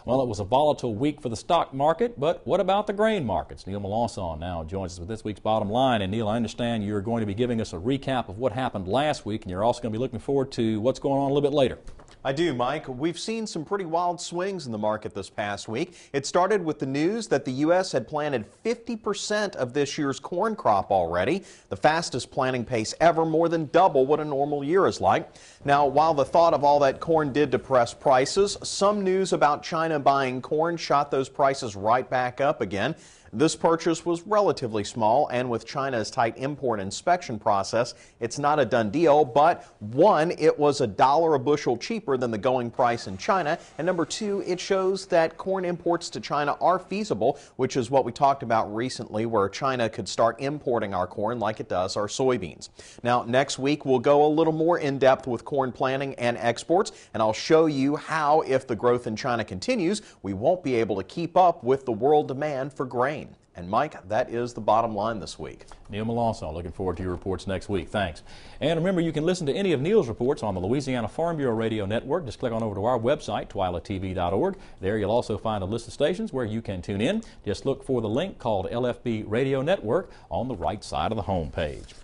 Well, it was a volatile week for the stock market, but what about the grain markets? Neil Melancon now joins us with this week's Bottom Line. And Neil, I understand you're going to be giving us a recap of what happened last week, and you're also going to be looking forward to what's going on a little bit later. I do, Mike. We've seen some pretty wild swings in the market this past week. It started with the news that the U.S. had planted 50% of this year's corn crop already, the fastest planting pace ever, more than double what a normal year is like. Now, while the thought of all that corn did depress prices, some news about China buying corn shot those prices right back up again. This purchase was relatively small, and with China's tight import inspection process, it's not a done deal. But one, it was $1 a bushel cheaper than the going price in China, and number two, it shows that corn imports to China are feasible, which is what we talked about recently, where China could start importing our corn like it does our soybeans. Now, next week we'll go a little more in depth with corn planting and exports, and I'll show you how, if the growth in China continues, we won't be able to keep up with the world demand for grain. And Mike, that is the bottom line this week. Neil Melancon, looking forward to your reports next week. Thanks. And remember, you can listen to any of Neil's reports on the Louisiana Farm Bureau Radio Network. Just click on over to our website, twilatv.org. There you'll also find a list of stations where you can tune in. Just look for the link called LFB Radio Network on the right side of the home page.